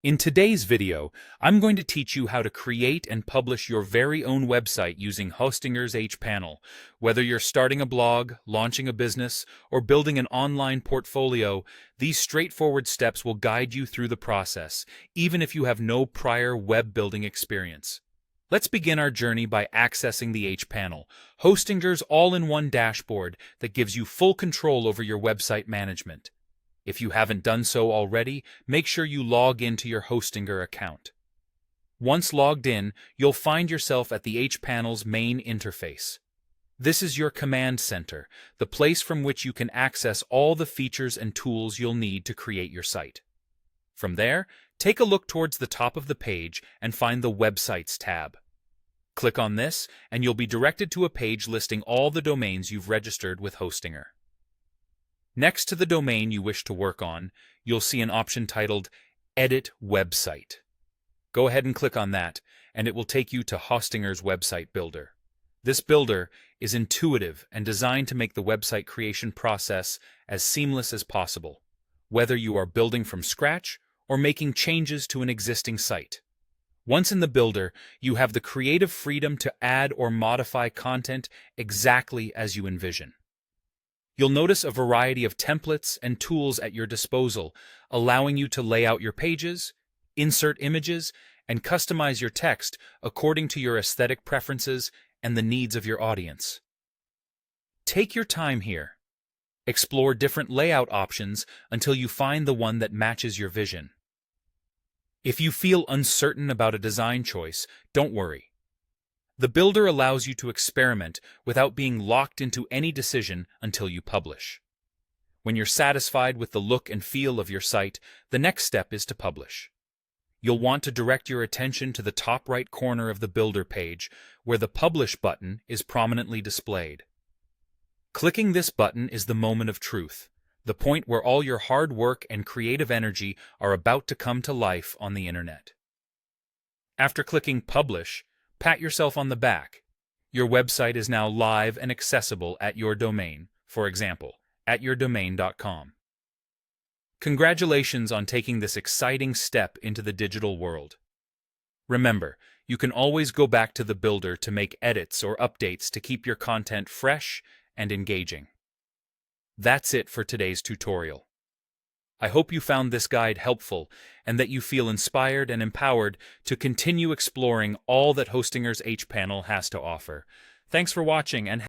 In today's video, I'm going to teach you how to create and publish your very own website using Hostinger's hPanel. Whether you're starting a blog, launching a business, or building an online portfolio, these straightforward steps will guide you through the process, even if you have no prior web building experience. Let's begin our journey by accessing the hPanel, Hostinger's all-in-one dashboard that gives you full control over your website management. If you haven't done so already, make sure you log into your Hostinger account. Once logged in, you'll find yourself at the hPanel's main interface. This is your command center, the place from which you can access all the features and tools you'll need to create your site. From there, take a look towards the top of the page and find the Websites tab. Click on this, and you'll be directed to a page listing all the domains you've registered with Hostinger. Next to the domain you wish to work on, you'll see an option titled Edit Website. Go ahead and click on that, and it will take you to Hostinger's website builder. This builder is intuitive and designed to make the website creation process as seamless as possible, whether you are building from scratch or making changes to an existing site. Once in the builder, you have the creative freedom to add or modify content exactly as you envision. You'll notice a variety of templates and tools at your disposal, allowing you to lay out your pages, insert images, and customize your text according to your aesthetic preferences and the needs of your audience. Take your time here. Explore different layout options until you find the one that matches your vision. If you feel uncertain about a design choice, don't worry. The builder allows you to experiment without being locked into any decision until you publish. When you're satisfied with the look and feel of your site, the next step is to publish. You'll want to direct your attention to the top right corner of the builder page, where the Publish button is prominently displayed. Clicking this button is the moment of truth, the point where all your hard work and creative energy are about to come to life on the internet. After clicking Publish, pat yourself on the back. Your website is now live and accessible at your domain, for example, at yourdomain.com. Congratulations on taking this exciting step into the digital world. Remember, you can always go back to the builder to make edits or updates to keep your content fresh and engaging. That's it for today's tutorial. I hope you found this guide helpful and that you feel inspired and empowered to continue exploring all that Hostinger's hPanel has to offer. Thanks for watching and